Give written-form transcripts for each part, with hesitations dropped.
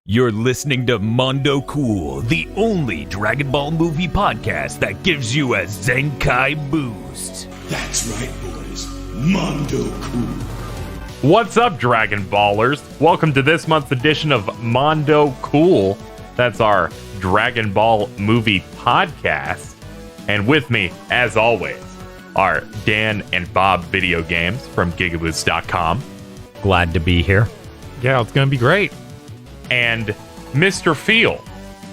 You're listening to Mondo Cool, the only Dragon Ball movie podcast that gives you a Zenkai boost. That's right, boys. Mondo Cool. What's up, Dragon Ballers? Welcome to this month's edition of Mondo Cool. That's our Dragon Ball movie podcast. And with me, as always, are Dan and Bob Video Games from GigaBoots.com. Glad to be here. Yeah, it's going to be great. And Mr. Feel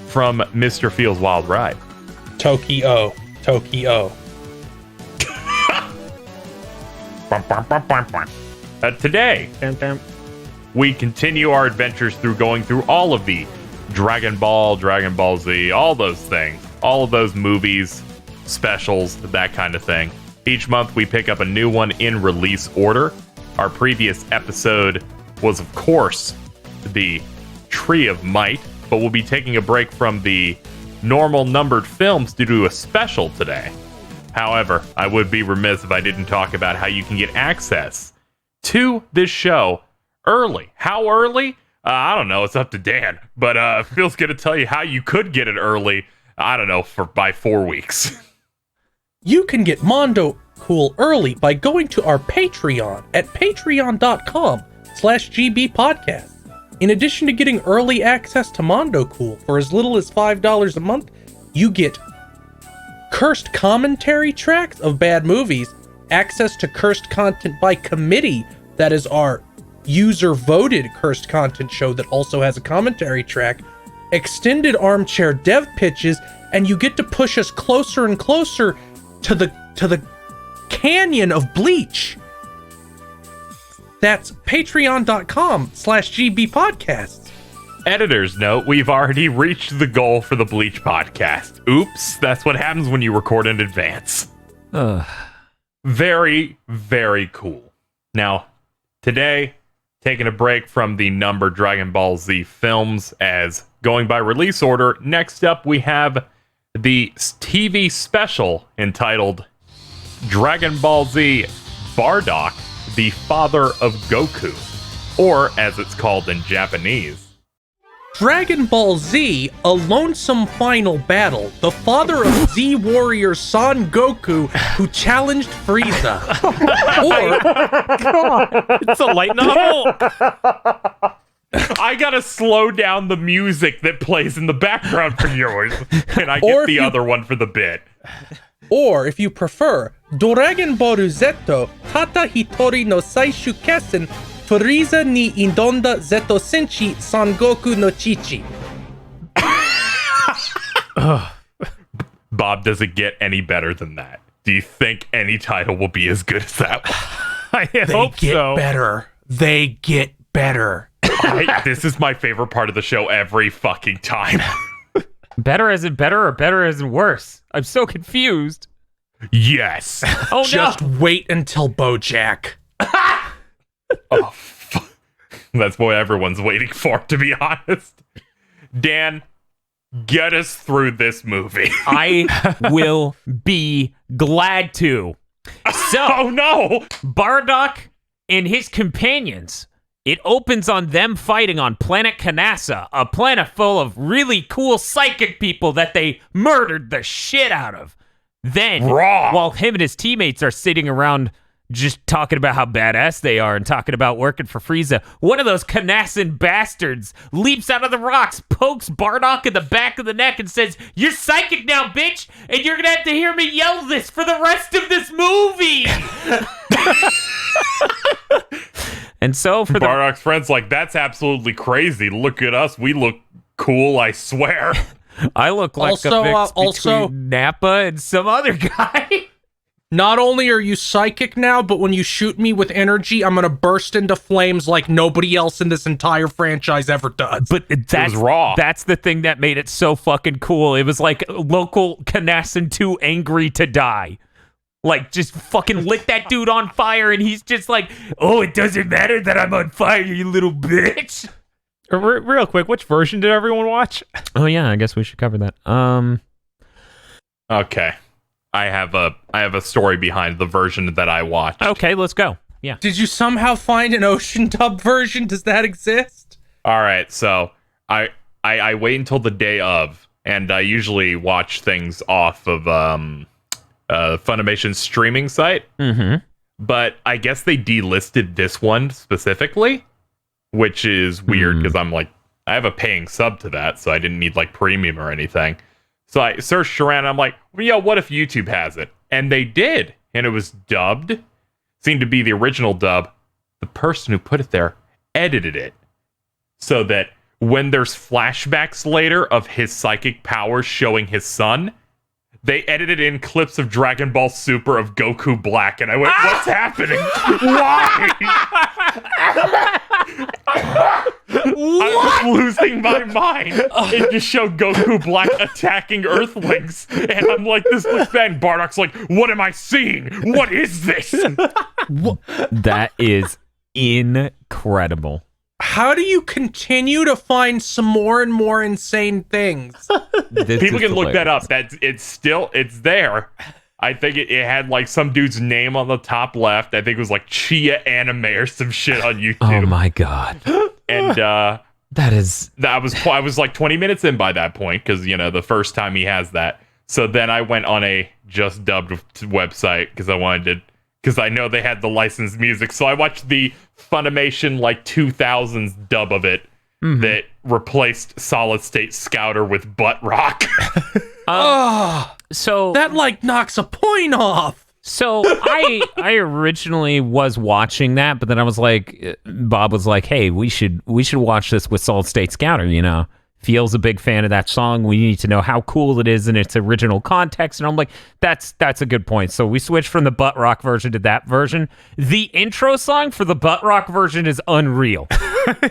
from Mr. Feel's Wild Ride. Tokyo. Today, we continue our adventures through going through all of the Dragon Ball, Dragon Ball Z, all those things, all of those movies, specials, that kind of thing. Each month, we pick up a new one in release order. Our previous episode was, of course, the Tree of Might, but we'll be taking a break from the normal numbered films to do a special today. However, I would be remiss if I didn't talk about how you can get access to this show early. How early? I don't know. It's up to Dan, but Phil's going to tell you how you could get it early. I don't know, by 4 weeks. You can get Mondo Cool early by going to our Patreon at patreon.com/GB podcast. In addition to getting early access to Mondo Cool for as little as $5 a month, you get cursed commentary tracks of bad movies, access to cursed content by committee, that is our user-voted cursed content show that also has a commentary track, extended armchair dev pitches, and you get to push us closer and closer to the canyon of Bleach. That's patreon.com/GB podcasts. Editor's note, we've already reached the goal for the Bleach podcast. Oops, that's what happens when you record in advance. Very, very cool. Now, today, taking a break from the numbered Dragon Ball Z films as going by release order, next up we have the TV special entitled Dragon Ball Z Bardock, the Father of Goku, or as it's called in Japanese, Dragon Ball Z, A Lonesome Final Battle, the father of Z Warrior Son Goku, who challenged Frieza. Or, It's a light novel. I gotta slow down the music that plays in the background for yours, and I get the other one for the bit. or if you prefer, Dragon Ball Zeto, Tata Hitori no Saishu Kessen, Frieza ni Indonda Zeto Senshi Son Goku no Chichi. Bob, does it get any better than that? Do you think any title will be as good as that one? I hope so. They get better. This is my favorite part of the show every fucking time. Better as in better or better as in worse? I'm so confused. Yes. Oh, Just wait until BoJack. Oh, fuck. That's what everyone's waiting for, to be honest. Dan, get us through this movie. I will be glad to. So, Oh no! Bardock and his companions, it opens on them fighting on planet Kanasa, a planet full of really cool psychic people that they murdered the shit out of. Then, while him and his teammates are sitting around just talking about how badass they are and talking about working for Frieza, one of those Kanasan bastards leaps out of the rocks, pokes Bardock in the back of the neck and says, "You're psychic now, bitch, and you're gonna have to hear me yell this for the rest of this movie." And so for Bardock's friends like, that's absolutely crazy. Look at us. We look cool, I swear. I look like Also, a mix also- between Nappa and some other guy. Not only are you psychic now, but when you shoot me with energy, I'm gonna burst into flames like nobody else in this entire franchise ever does. But that's raw. That's the thing that made it so fucking cool. It was like local Kanasan 2 angry to die. Like, just fucking lit that dude on fire, and he's just like, "Oh, it doesn't matter that I'm on fire, you little bitch." Real quick, which version did everyone watch? Oh yeah, I guess we should cover that. Okay. I have a story behind the version that I watched. Okay, let's go. Yeah. Did you somehow find an ocean dub version? Does that exist? All right, so I wait until the day of, and I usually watch things off of Funimation's streaming site. Mm-hmm. But I guess they delisted this one specifically, which is weird because I'm like, I have a paying sub to that, so I didn't need like premium or anything. So I searched around, and I'm like, well, yeah, what if YouTube has it? And they did, and it was dubbed. Seemed to be the original dub. The person who put it there edited it so that when there's flashbacks later of his psychic powers showing his son, they edited in clips of Dragon Ball Super of Goku Black, and I went, what's happening? Why? I was losing my mind. It just showed Goku Black attacking Earthlings, and I'm like, this looks bad. And Bardock's like, what am I seeing? What is this? That is incredible. How do you continue to find some more and more insane things? People can look that up. It's there. I think it had like some dude's name on the top left. I think it was like Chia Anime or some shit on YouTube. Oh my god. And I was like 20 minutes in by that point, because the first time he has that. So then I went on a just dubbed website because I know they had the licensed music. So I watched the Funimation like 2000s dub of it that replaced Solid State Scouter with Butt Rock. So That like knocks a point off. So I originally was watching that, but then I was like, Bob was like, hey, we should watch this with Solid State Scouter, Feel's a big fan of that song. We need to know how cool it is in its original context. And I'm like, that's a good point. So we switched from the Butt Rock version to that version. The intro song for the Butt Rock version is unreal.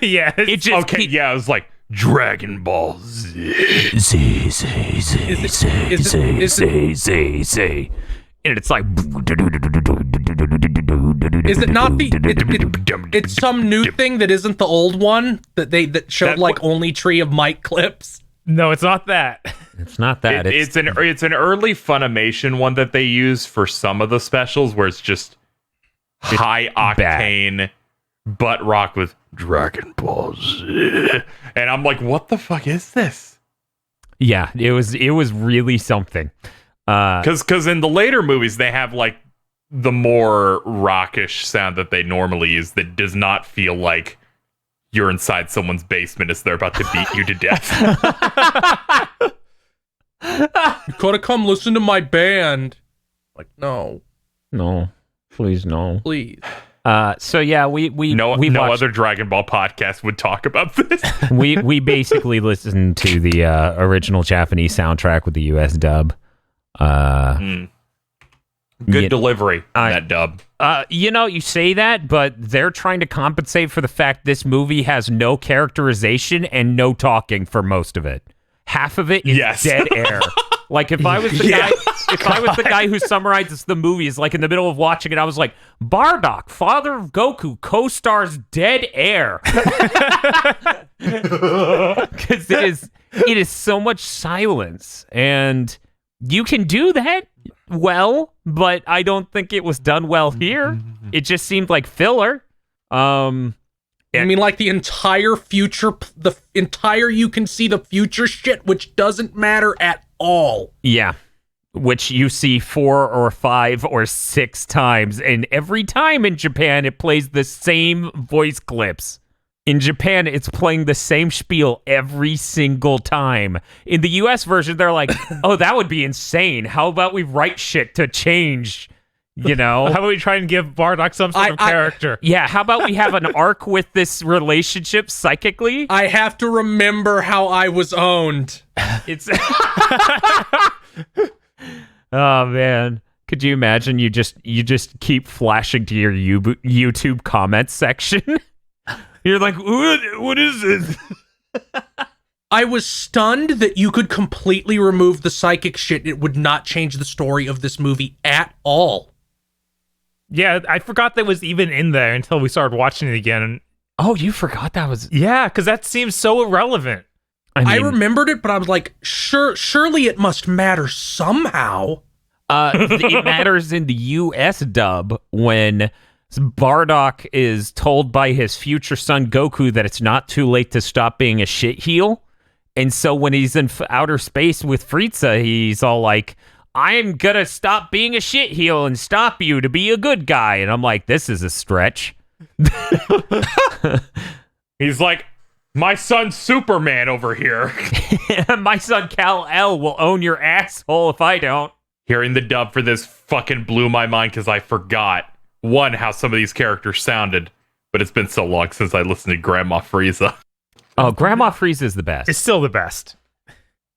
Yeah. It just I was like, Dragon Ball Z. And it's like, Is it not it's some new thing that isn't the old one that showed only Tree of Might clips? No, it's not that. It's not that. It's an early Funimation one that they use for some of the specials, where it's just high octane butt rock with Dragon Ball Z. And I'm like, what the fuck is this? Yeah, it was really something. Because in the later movies, they have like the more rockish sound that they normally use that does not feel like you're inside someone's basement as they're about to beat you to death. You gotta come listen to my band. Like, no, Please no. please. So yeah, we No watched, other Dragon Ball podcast would talk about this. we basically listened to the original Japanese soundtrack with the US dub. Good delivery on that dub. You say that, but they're trying to compensate for the fact this movie has no characterization and no talking for most of it. Half of it is dead air. Like if I was the guy who summarizes the movies, like in the middle of watching it, I was like, Bardock, father of Goku, co-stars dead air. Because it is so much silence, and you can do that well, but I don't think it was done well here. It just seemed like filler. I mean, like the entire future, the entire you can see the future shit, which doesn't matter at all. Yeah, which you see 4 or 5 or 6 times, and every time in Japan it plays the same voice clips. In Japan, it's playing the same spiel every single time. In the US version, they're like, oh, that would be insane. How about we write shit to change, How about we try and give Bardock some sort of character? Yeah, how about we have an arc with this relationship psychically? I have to remember how I was owned. It's oh man, could you imagine you just keep flashing to your YouTube comments section? You're like, what is this? I was stunned that you could completely remove the psychic shit. It would not change the story of this movie at all. Yeah, I forgot that was even in there until we started watching it again. Oh, you forgot that was... Yeah, because that seems so irrelevant. I remembered it, but I was like, surely it must matter somehow. It matters in the US dub when Bardock is told by his future son Goku that it's not too late to stop being a shit heel. And so when he's in outer space with Frieza, he's all like, I'm gonna stop being a shit heel and stop you to be a good guy. And I'm like, this is a stretch. He's like, my son's Superman over here. My son Kal-El will own your asshole if I don't. Hearing the dub for this fucking blew my mind because I forgot, one, how some of these characters sounded, but it's been so long since I listened to Grandma Frieza. Oh, Grandma Frieza is the best. It's still the best.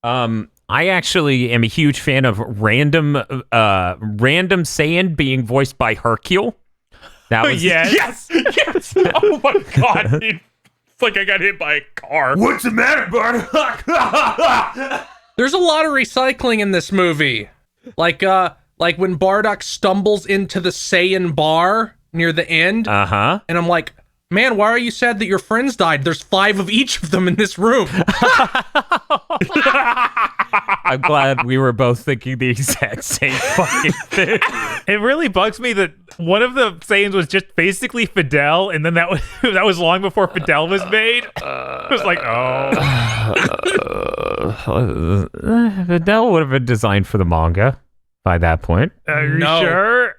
I actually am a huge fan of random Saiyan being voiced by Hercule. That was Yes! Oh my god, dude. It's like I got hit by a car. What's the matter, Bardock? There's a lot of recycling in this movie. Like when Bardock stumbles into the Saiyan bar near the end. Uh-huh. And I'm like, man, why are you sad that your friends died? There's 5 of each of them in this room. I'm glad we were both thinking the exact same fucking thing. It really bugs me that one of the Saiyans was just basically Fidel, and then that was long before Fidel was made. It was like, Videl would have been designed for the manga by that point. are you No. sure?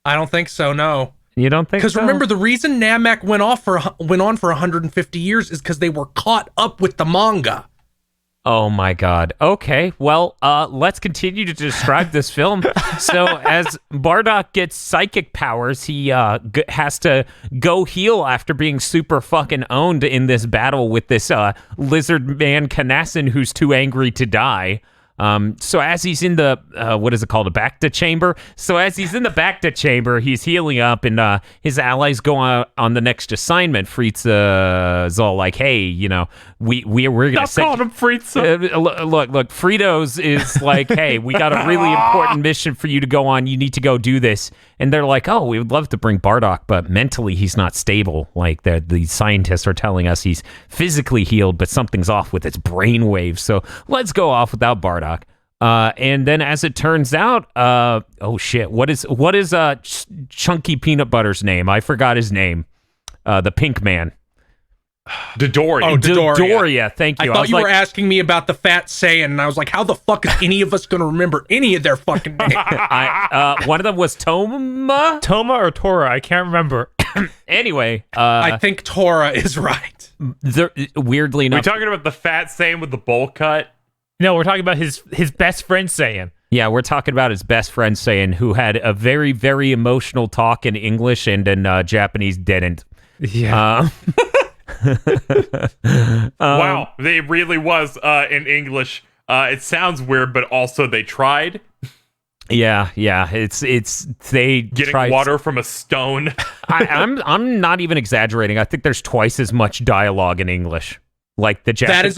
I don't think so, no. You don't think so? Because remember, the reason Namek went on for 150 years is because they were caught up with the manga. Oh my god. Okay, well, let's continue to describe this film. So as Bardock gets psychic powers, he has to go heal after being super fucking owned in this battle with this lizard man Kanassin who's too angry to die. So as he's in the, what is it called, a Bacta chamber? So as he's in the Bacta chamber, he's healing up, and his allies go on the next assignment. Frieza's all like, hey, you know, we're going to Stop calling him Frieza. look, Fritos is like, hey, we got a really important mission for you to go on. You need to go do this. And they're like, oh, we would love to bring Bardock, but mentally he's not stable. Like the scientists are telling us he's physically healed, but something's off with its brain waves. So let's go off without Bardock. And then as it turns out, oh shit, what is Chunky Peanut Butter's name? I forgot his name. The pink man. Dodoria. Oh, Dodoria, thank you. I thought was you like, were asking me about the fat Saiyan, and I was like, how the fuck is any of us going to remember any of their fucking names? one of them was Toma. Toma or Tora? I can't remember. Anyway, I think Tora is right. weirdly Are we enough, talking about the fat Saiyan with the bowl cut? No, we're talking about his best friend Saiyan. yeah, we're talking about his best friend Saiyan, who had a very, very emotional talk in English and in Japanese didn't. Yeah. Wow, they really was in English. It sounds weird, but also they tried Yeah. It's they getting tried. water from a stone. I'm not even exaggerating. I think there's twice as much dialogue in English. Like the Japanese.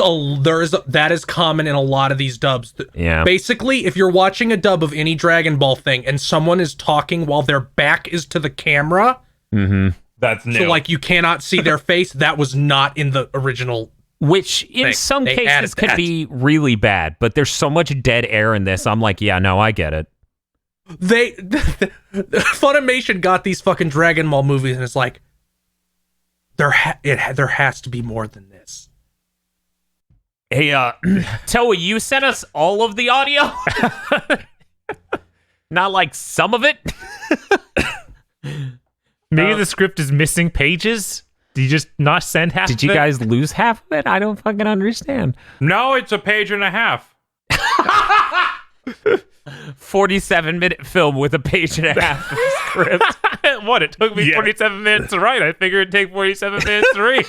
That is common in a lot of these dubs. Yeah. Basically, if you're watching a dub of any Dragon Ball thing and someone is talking while their back is to the camera, That's new. so like you cannot see their face, that was not in the original. Which in some they cases added could that. be really bad, but there's so much dead air in this. I'm like, yeah, no, I get it. Funimation got these fucking Dragon Ball movies, and it's like there has to be more than this. Hey, Toa, you sent us all of the audio? Not like some of it? Maybe the script is missing pages. Did you just not send half Did of you it? guys lose half of it? I don't fucking understand. No, it's a page and a half. 47-minute film with a page and a half of script. What? It took me Yeah. 47 minutes to write. I figured it'd take 47 minutes to read.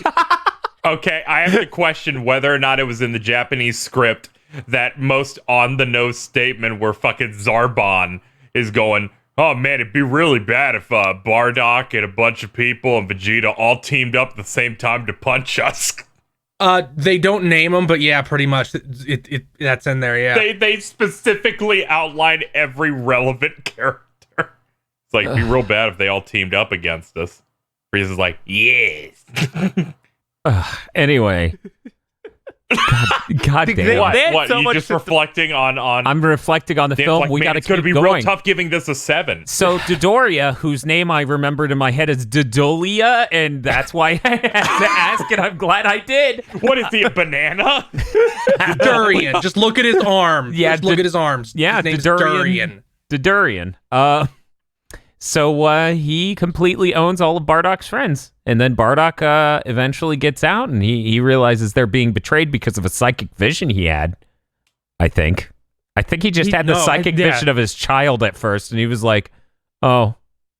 Okay, I have to question whether or not it was in the Japanese script that most on-the-nose statement where fucking Zarbon is going, oh man, it'd be really bad if Bardock and a bunch of people and Vegeta all teamed up at the same time to punch us. They don't name them, but yeah, pretty much it that's in there. Yeah. They specifically outline every relevant character. It's like, it'd be real bad if they all teamed up against us. Frieza's like, yes. Anyway, God damn. What? They had What? so You much just to- reflecting on? I'm reflecting on the Dan's film. like, We man, got to it's gonna keep be going. real tough giving this a 7. So Dodoria, whose name I remembered in my head is Dodolia, and that's why I had to ask, and I'm glad I did. What is he, a banana? Durian. Just look at his arms. Yeah, Just look at his arms. Yeah, his name's Durian. Durian. Durian. So he completely owns all of Bardock's friends. And then Bardock eventually gets out, and he realizes they're being betrayed because of a psychic vision he had, I think. I think he just had the psychic vision of his child at first, and he was like, oh,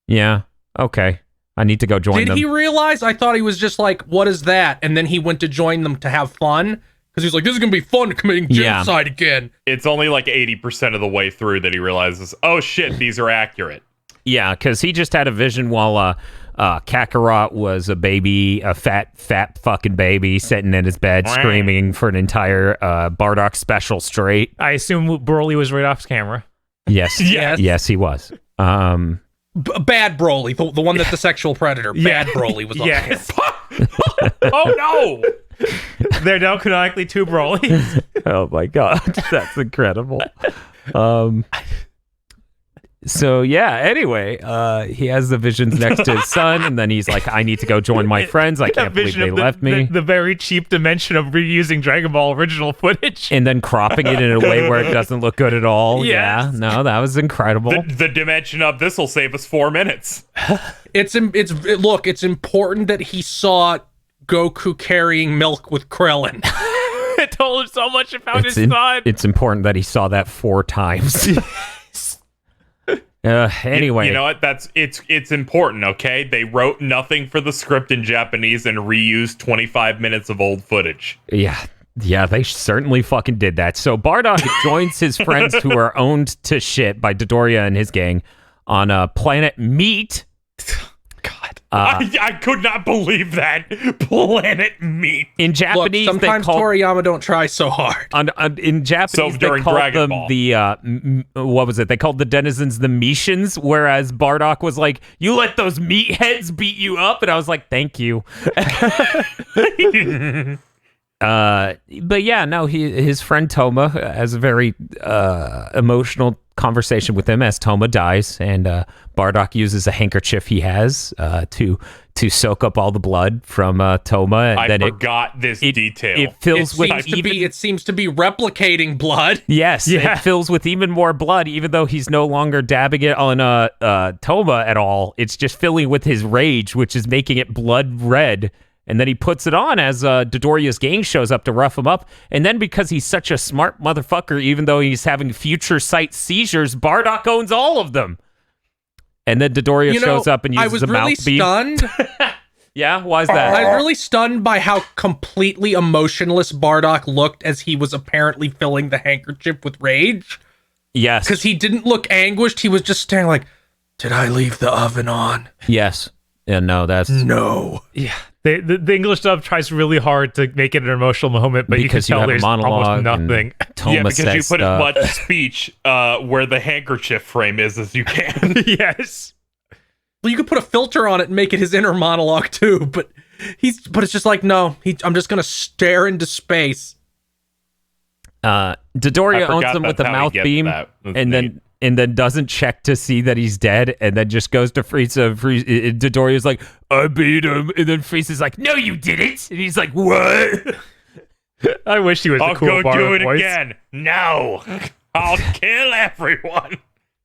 yeah, okay. I need to go join them. Did he realize? I thought he was just like, what is that? And then he went to join them to have fun. Because he's like, this is going to be fun committing genocide again. It's only like 80% of the way through that he realizes, oh shit, these are accurate. Yeah, because he just had a vision while Kakarot was a baby, a fat fucking baby sitting in his bed screaming for an entire Bardock special straight. I assume Broly was right off camera. Yes. Yes, he was. Bad Broly, the one that's the sexual predator. Bad Broly was on Yes. Oh no! They're now canonically 2 Brolys. Oh my god, that's incredible. So yeah, anyway, he has the visions next to his son, and then he's like, I need to go join my friends. I can't believe they left me. The very cheap dimension of reusing Dragon Ball original footage. And then cropping it in a way where it doesn't look good at all. Yes. Yeah, no, that was incredible. The dimension of this will save us 4 minutes. It's important that he saw Goku carrying milk with Krillin. It told him so much about his son. It's important that he saw that 4 times. Anyway, you know what? It's important. Okay, they wrote nothing for the script in Japanese and reused 25 minutes of old footage. Yeah, they certainly fucking did that. So Bardock joins his friends who are owned to shit by Dodoria and his gang on planet Meat. God. I could not believe that. Planet Meat. In Japanese, Look, sometimes they call Toriyama don't try so hard. in Japanese So they during called Dragon them Ball. the what was it? They called the denizens the Meetians, whereas Bardock was like, "You let those meatheads beat you up," and I was like, "Thank you." But yeah, no, his friend Toma has a very emotional conversation with him as Toma dies, and Bardock uses a handkerchief he has to soak up all the blood from Toma. And I then forgot this detail. It fills with It seems to be replicating blood. Yes, Yeah. it fills with even more blood, even though he's no longer dabbing it on Toma at all. It's just filling with his rage, which is making it blood red. And then he puts it on as Dodoria's gang shows up to rough him up. And then because he's such a smart motherfucker, even though he's having future sight seizures, Bardock owns all of them. And then Dodoria shows up and uses the mouth beam. I was really stunned. Yeah, why is that? I was really stunned by how completely emotionless Bardock looked as he was apparently filling the handkerchief with rage. Yes. Because he didn't look anguished. He was just staring like, did I leave the oven on? Yes. Yeah, no, that's... No. Yeah. The English dub tries really hard to make it an emotional moment, but Because you you can tell have a there's monologue almost nothing. Toma yeah, because you says put as stuff. much speech where the handkerchief frame is as you can. Yes. Well, you could put a filter on it and make it his inner monologue too, but it's just like, no, I'm just gonna stare into space. Dodoria owns him with a mouth beam, and then doesn't check to see that he's dead, and then just goes to Frieza. Dodoria's like, I beat him, and then Frieza's like, no, you didn't, and he's like, what? I wish he was I'll a cool go do Bardock it voice. again. No, I'll kill everyone.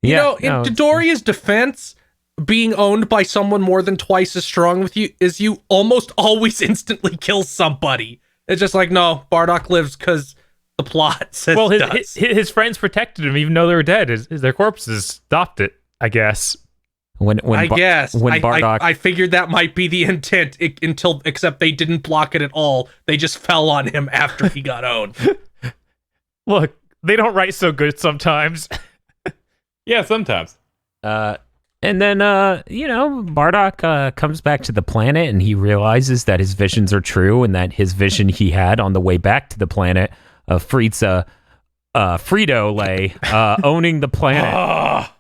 You know, no, in Dodoria's defense, being owned by someone more than twice as strong with you is you almost always instantly kill somebody. It's just like, no, Bardock lives because the plot says Well, it does. his friends protected him even though they were dead. Their corpses stopped it, I guess. I guess. when Bardock, I figured that might be the intent except they didn't block it at all. They just fell on him after he got owned. Look, they don't write so good sometimes. Yeah, sometimes. and then Bardock comes back to the planet, and he realizes that his visions are true, and that his vision he had on the way back to the planet of Frito-Lay owning the planet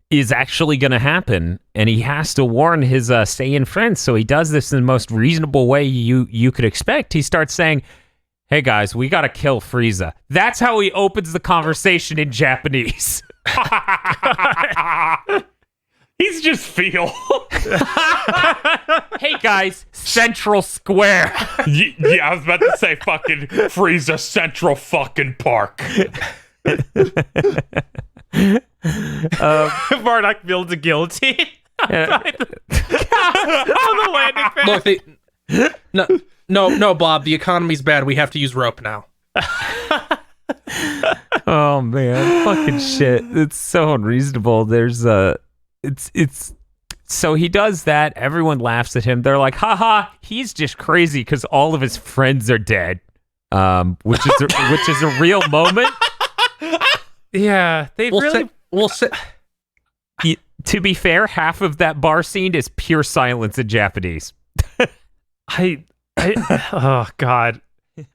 is actually going to happen, and he has to warn his Saiyan friends. So he does this in the most reasonable way you could expect. He starts saying, hey guys, we gotta kill Frieza. That's how he opens the conversation in Japanese. He's just feel. Hey guys, Central Square. Yeah, I was about to say fucking Frieza Central fucking Park. Bardock feels guilty. On the landing pad. Look, no, Bob. The economy's bad. We have to use rope now. Oh man, fucking shit. It's so unreasonable. There's it's so he does that. Everyone laughs at him. They're like, haha, he's just crazy because all of his friends are dead. Which is a real moment. Yeah, they We'll say. To be fair, half of that bar scene is pure silence in Japanese. Oh god.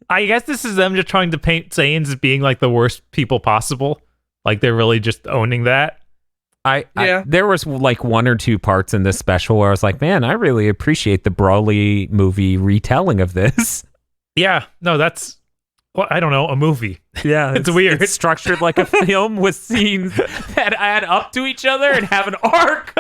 I guess this is them just trying to paint Saiyans as being like the worst people possible. Like they're really just owning that. There was like one or two parts in this special where I was like, man, I really appreciate the Broly movie retelling of this. Yeah, no, that's, well, I don't know, a movie. Yeah, it's weird. It's structured like a film with scenes that add up to each other and have an arc.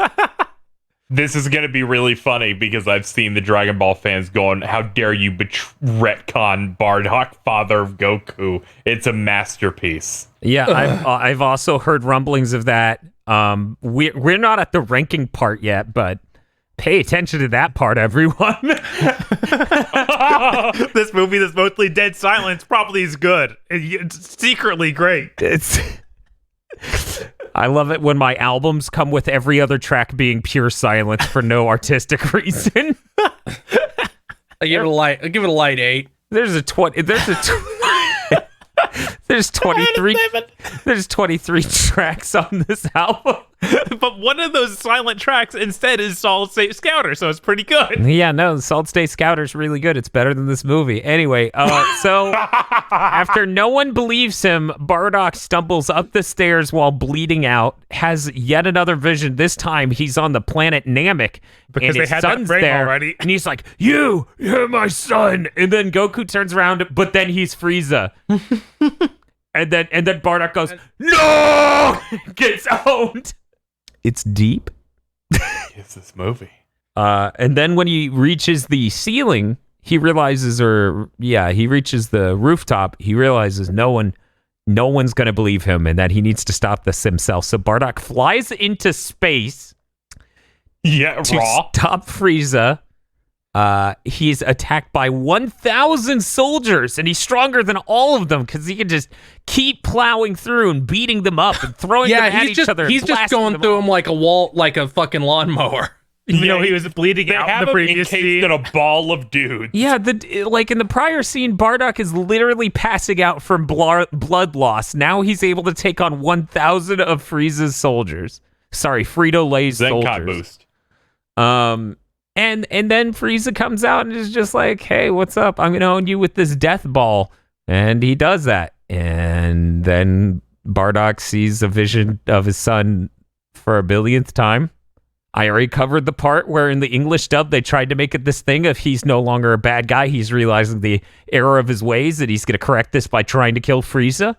This is going to be really funny because I've seen the Dragon Ball fans going, how dare you retcon Bardock, father of Goku. It's a masterpiece. Yeah, I've also heard rumblings of that. We're not at the ranking part yet, but pay attention to that part, everyone. This movie that's mostly dead silence probably is good. It's secretly great. I love it when my albums come with every other track being pure silence for no artistic reason. I give it a light 8. There's 23 tracks on this album. But one of those silent tracks instead is Solid State Scouter, so it's pretty good. Yeah, no, the Solid State Scouter's really good. It's better than this movie. Anyway, so after no one believes him, Bardock stumbles up the stairs while bleeding out, has yet another vision. This time he's on the planet Namek. Because and they his had that son's frame there, already. And he's like, you're my son. And then Goku turns around, but then he's Frieza. And then Bardock goes, no! Gets owned. It's deep. It's this movie. And then when he reaches the ceiling, he realizes the rooftop. He realizes no one's going to believe him and that he needs to stop this himself. So Bardock flies into space to stop Frieza. He's attacked by 1,000 soldiers, and he's stronger than all of them because he can just keep plowing through and beating them up and throwing them at each other. He's just going through them like a wall, like a fucking lawnmower. You know, he was bleeding They out have in the him previous scene. encased in a ball of dudes. Yeah, like in the prior scene, Bardock is literally passing out from blood loss. Now he's able to take on 1,000 of Frieza's soldiers. Sorry, Frito-Lay's Zenkai soldiers. boost. And then Frieza comes out and is just like, hey, what's up? I'm going to own you with this death ball. And he does that. And then Bardock sees a vision of his son for a billionth time. I already covered the part where in the English dub, they tried to make it this thing of he's no longer a bad guy. He's realizing the error of his ways, and he's going to correct this by trying to kill Frieza.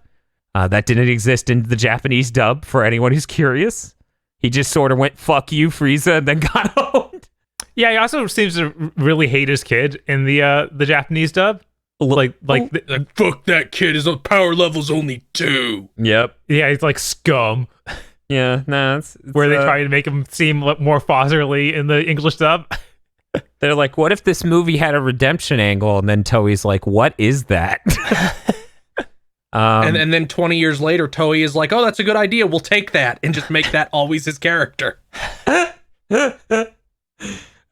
That didn't exist in the Japanese dub for anyone who's curious. He just sort of went, fuck you, Frieza, and then got owned. Yeah, he also seems to really hate his kid in the Japanese dub. Like Fuck that kid. His power level's only 2. Yep. Yeah, he's like scum. Yeah, no, it's Where they try to make him seem more fatherly in the English dub. They're like, what if this movie had a redemption angle? And then Toei's like, what is that? And then 20 years later, Toei is like, oh, that's a good idea. We'll take that and just make that always his character.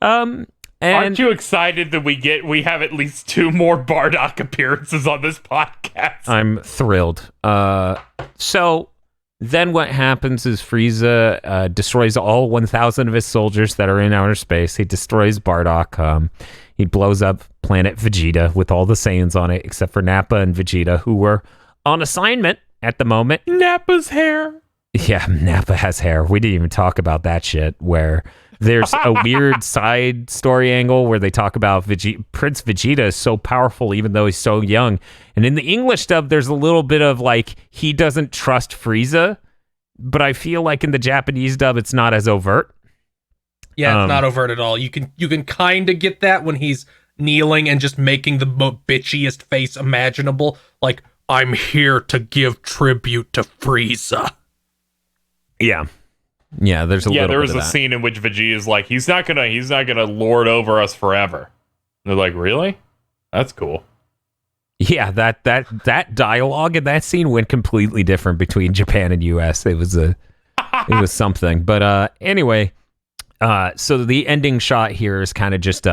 Aren't you excited that we have at least 2 more Bardock appearances on this podcast? I'm thrilled. So then what happens is Frieza destroys all 1,000 of his soldiers that are in outer space. He destroys Bardock. He blows up planet Vegeta with all the Saiyans on it, except for Nappa and Vegeta, who were on assignment at the moment. Nappa's hair. Yeah, Nappa has hair. We didn't even talk about that shit, where There's a weird side story angle where they talk about Prince Vegeta is so powerful even though he's so young. And in the English dub, there's a little bit of like, he doesn't trust Frieza, but I feel like in the Japanese dub, it's not as overt. Yeah, it's not overt at all. You can kind of get that when he's kneeling and just making the bitchiest face imaginable. Like, I'm here to give tribute to Frieza. Yeah. Yeah, there's a little there bit was of a that. scene in which Vegeta's like, he's not gonna lord over us forever. And they're like, really? That's cool. Yeah, that dialogue in that scene went completely different between Japan and US. It was something. But anyway, so the ending shot here is kind of just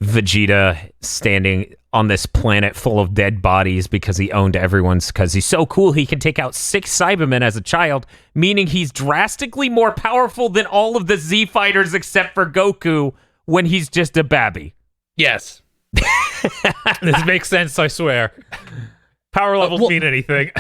Vegeta standing on this planet full of dead bodies because he owned everyone's, because he's so cool he can take out 6 Cybermen as a child, meaning he's drastically more powerful than all of the Z fighters except for Goku when he's just a babby. Yes. This makes sense, I swear. Power levels mean anything.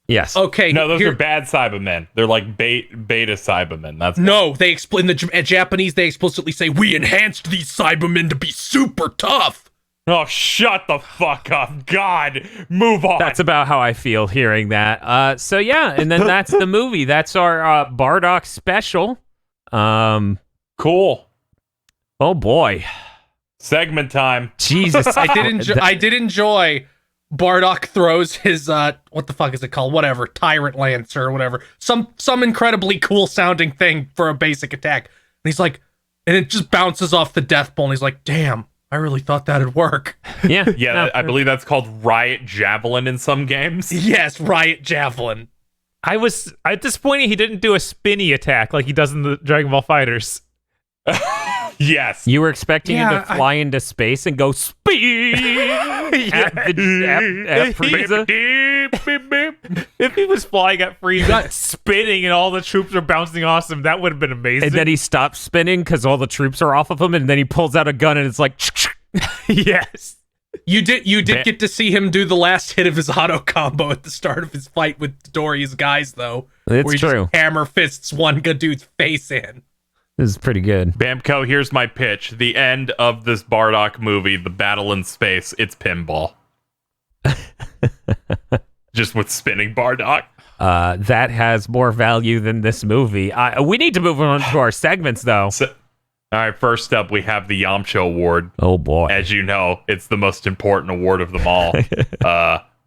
Yes. Okay. No, those are bad Cybermen. They're like beta Cybermen. That's No, they in the Japanese, they explicitly say, we enhanced these Cybermen to be super tough. Oh, shut the fuck up. God, move on. That's about how I feel hearing that. So yeah, and then that's the movie. That's our Bardock special. Cool. Oh boy. Segment time. Jesus. I did enjoy Bardock throws his what the fuck is it called? Whatever, Tyrant Lancer or whatever. Some incredibly cool sounding thing for a basic attack. And he's like, and it just bounces off the death ball, and he's like, damn, I really thought that'd work. Yeah. Yeah, I believe that's called Riot Javelin in some games. Yes, Riot Javelin. I was disappointed he didn't do a spinny attack like he does in the Dragon Ball Fighters. Yes. You were expecting him to fly into space and go speed at Frieza? If he was flying at Frieza, spinning, and all the troops are bouncing off him, that would have been amazing. And then he stops spinning because all the troops are off of him, and then he pulls out a gun and it's like, yes. You did get to see him do the last hit of his auto combo at the start of his fight with Doria's guys, though. It's where he true. Just hammer fists one good dude's face in. This is pretty good. Bamco, here's my pitch. The end of this Bardock movie, the battle in space, it's pinball. Just with spinning Bardock. That has more value than this movie. We need to move on to our segments, though. So, all right, first up, we have the Yamcha Award. Oh, boy. As you know, it's the most important award of them all.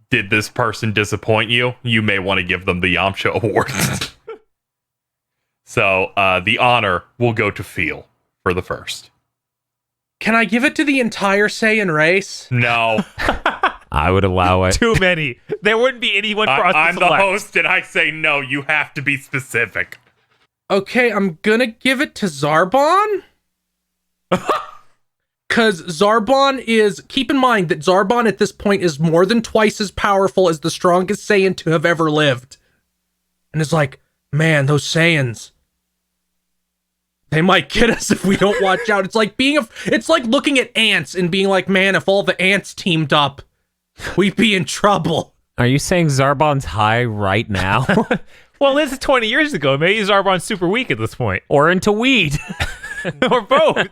Did this person disappoint you? You may want to give them the Yamcha Award. So, the honor will go to Feel for the first. Can I give it to the entire Saiyan race? No. I would allow it. Too many. There wouldn't be anyone for us to I'm the select. host, and I say no. You have to be specific. Okay, I'm gonna give it to Zarbon. Because Zarbon is... Keep in mind that Zarbon at this point is more than twice as powerful as the strongest Saiyan to have ever lived. And it's like, man, those Saiyans... They might get us if we don't watch out. It's like it's like looking at ants and being like, man, if all the ants teamed up, we'd be in trouble. Are you saying Zarbon's high right now? Well, this is 20 years ago. Maybe Zarbon's super weak at this point. Or into weed? Or both.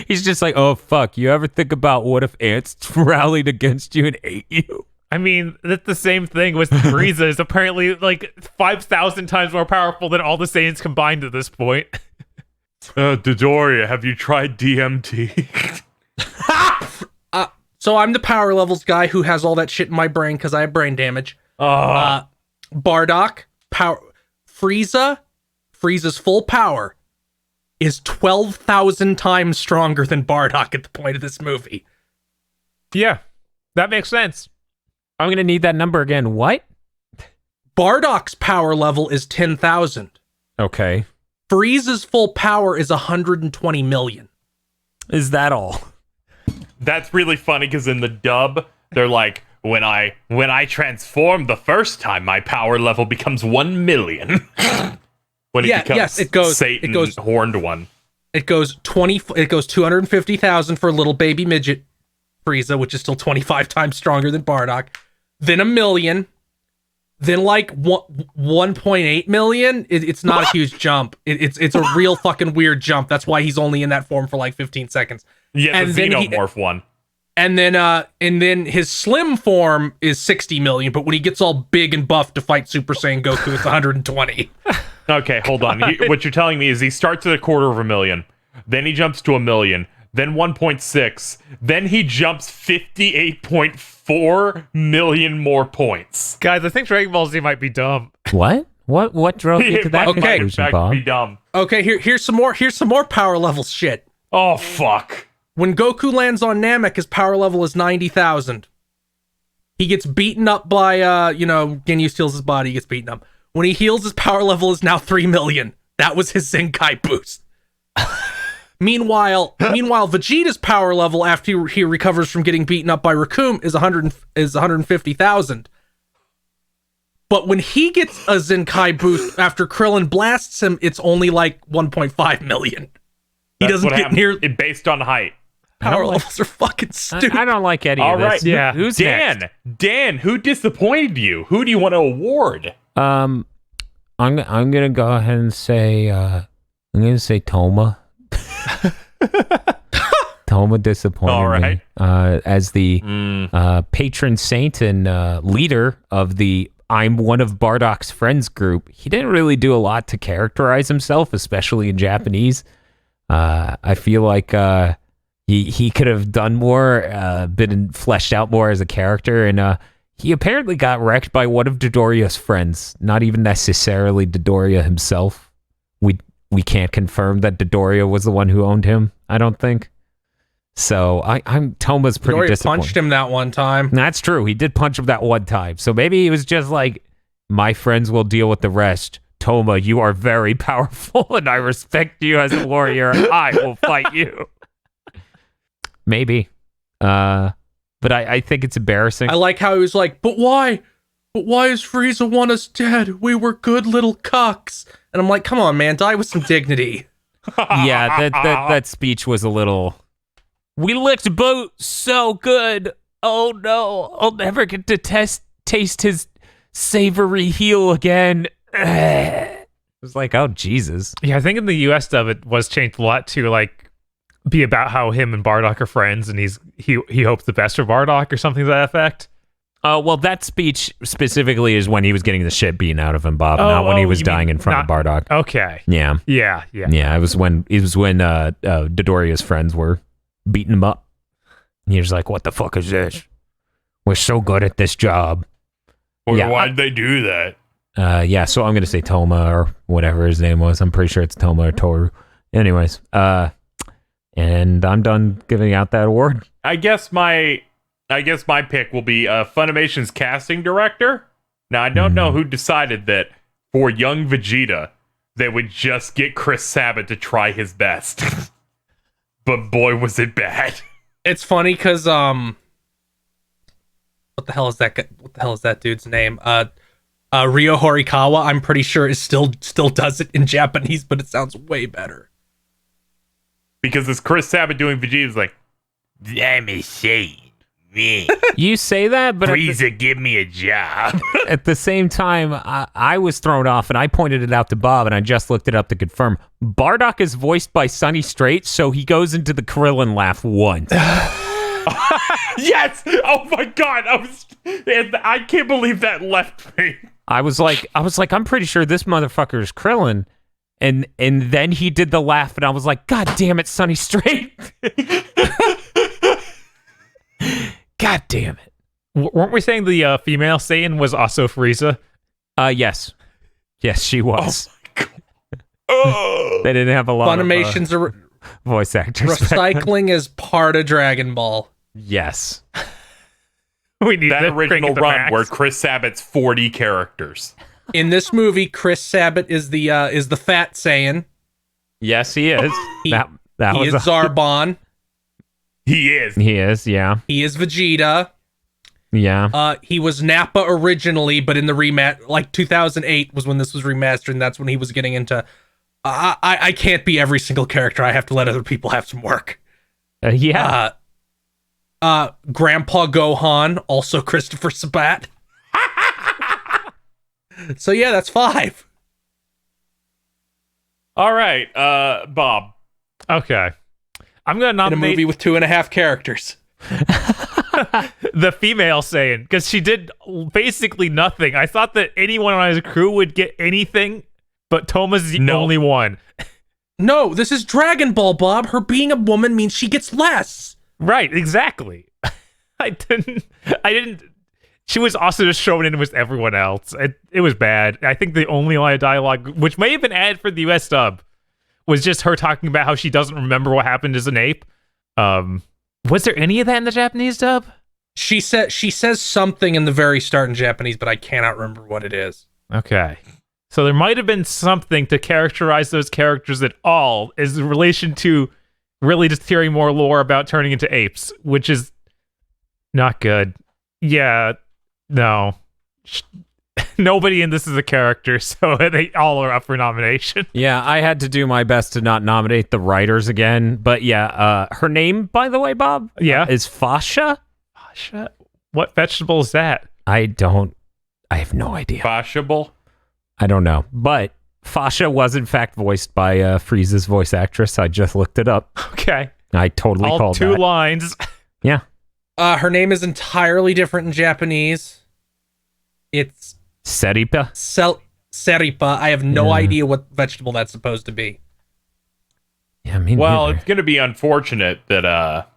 He's just like, oh, fuck. You ever think about what if ants rallied against you and ate you? I mean, that's the same thing with Frieza. Is apparently like 5,000 times more powerful than all the Saiyans combined at this point. Dodoria, have you tried DMT? So I'm the power levels guy who has all that shit in my brain because I have brain damage. Bardock, Frieza's full power is 12,000 times stronger than Bardock at the point of this movie. Yeah, that makes sense. I'm going to need that number again. What? Bardock's power level is 10,000. Okay. Frieza's full power is 120 million. Is that all? That's really funny because in the dub, they're like, when I transform the first time, my power level becomes 1 million. When he becomes Satan horned one. It goes 250,000 for little baby midget Frieza, which is still 25 times stronger than Bardock. Then 1 million. then like 1.8 million. It's not a huge jump. It's a real fucking weird jump. That's why he's only in that form for like 15 seconds. Yeah, And the then Xenomorph one. And then his slim form is 60 million, but when he gets all big and buff to fight Super Saiyan Goku, it's 120. Okay, hold on. What you're telling me is he starts at 250,000, then he jumps to 1 million, then 1.6, then he jumps 58.4 million more points. Guys, I think Dragon Ball Z might be dumb. What? What drove you to that Might in conclusion, fact Bob? be dumb. Okay, here's some more power level shit. Oh fuck. When Goku lands on Namek, his power level is 90,000. He gets beaten up by Ginyu steals his body, he gets beaten up. When he heals, his power level is now 3 million. That was his Zenkai boost. Meanwhile, Vegeta's power level after he recovers from getting beaten up by Raccoon is 150,000. But when he gets a Zenkai boost after Krillin blasts him, it's only like 1.5 million. He That's doesn't what get happens. near. It based on height. Power levels are fucking stupid. I don't like any All of this. right. Yeah. Who's Dan. next? Dan, who disappointed you? Who do you want to award? I'm gonna go ahead and say Toma. Toma disappointed All right. me as the patron saint and leader of the I'm one of Bardock's friends group. He didn't really do a lot to characterize himself, especially in Japanese. I feel like he could have done more, been fleshed out more as a character, and he apparently got wrecked by one of Dodoria's friends, not even necessarily Dodoria himself. We can't confirm that Dodoria was the one who owned him, I don't think. So I'm Toma's pretty Dodoria disappointed. punched him that one time. That's true. He did punch him that one time. So maybe he was just like, my friends will deal with the rest. Toma, you are very powerful and I respect you as a warrior. I will fight you. Maybe. But I think it's embarrassing. I like how he was like, but why? But why is Frieza want us dead? We were good little cucks. And I'm like, come on, man, die with some dignity. Yeah, that speech was a little... We licked Boot so good. Oh no, I'll never get to taste his savory heel again. It was like, oh Jesus. Yeah, I think in the US dub it was changed a lot to like be about how him and Bardock are friends and he hopes the best for Bardock or something to that effect. Well, that speech specifically is when he was getting the shit beaten out of him, Bob, not when he was you dying mean in front of Bardock. Okay. Yeah. Yeah. It was when Dodoria's friends were beating him up. And he was like, what the fuck is this? We're so good at this job. Why did they do that? Yeah, so I'm going to say Toma or whatever his name was. I'm pretty sure it's Toma or Toru. Anyways, and I'm done giving out that award. I guess my pick will be Funimation's casting director. Now, I don't know who decided that for young Vegeta, they would just get Chris Sabat to try his best. But boy, was it bad. It's funny because what the hell is that dude's name? Ryo Horikawa, I'm pretty sure is still does it in Japanese, but it sounds way better. Because it's Chris Sabat doing Vegeta's like, let me see. You say that, but Please give me a job. at the same time, I was thrown off, and I pointed it out to Bob, and I just looked it up to confirm. Bardock is voiced by Sonny Strait, so he goes into the Krillin laugh once. Yes! Oh my god! I can't believe that left me. I was like, I'm pretty sure this motherfucker is Krillin, and then he did the laugh, and I was like, God damn it, Sonny Strait! God damn it! Weren't we saying the female Saiyan was also Frieza? Yes, she was. Oh. They didn't have a lot Funimation's of voice actors. recycling is part of Dragon Ball. Yes. We need That to bring original it to run max. where Chris Sabat's 40 characters. In this movie, Chris Sabat is the fat Saiyan. Yes, he is. He- that He was is Zarbon. He is. He is, yeah. He is Vegeta. Yeah. He was Nappa originally, but in the like 2008 was when this was remastered, and that's when he was getting into. I can't be every single character. I have to let other people have some work. Yeah. Grandpa Gohan, also Christopher Sabat. So yeah, that's 5. All right, Bob. Okay. I'm going to In a nominate movie with 2.5 characters. the female Saiyan because she did basically nothing. I thought that anyone on his crew would get anything, but Toma's the only one. No, this is Dragon Ball, Bob. Her being a woman means she gets less. Right, exactly. I didn't. She was also just shown in with everyone else. It was bad. I think the only line of dialogue, which may have been added for the US dub, was just her talking about how she doesn't remember what happened as an ape. Was there any of that in the Japanese dub? She says something in the very start in Japanese, but I cannot remember what it is. Okay. So there might have been something to characterize those characters at all as in relation to really just hearing more lore about turning into apes, which is not good. Yeah, no. Nobody in this is a character, so they all are up for nomination. Yeah, I had to do my best to not nominate the writers again. But yeah, her name, by the way, Bob, is Fasha. Fasha? What vegetable is that? I have no idea. Fashable? I don't know. But Fasha was, in fact, voiced by Frieza's voice actress. I just looked it up. Okay. I totally all called 2 that. lines. Yeah. Her name is entirely different in Japanese. It's Seripa. Seripa. I have no idea what vegetable that's supposed to be. Yeah, I mean, Well, it's going to be unfortunate that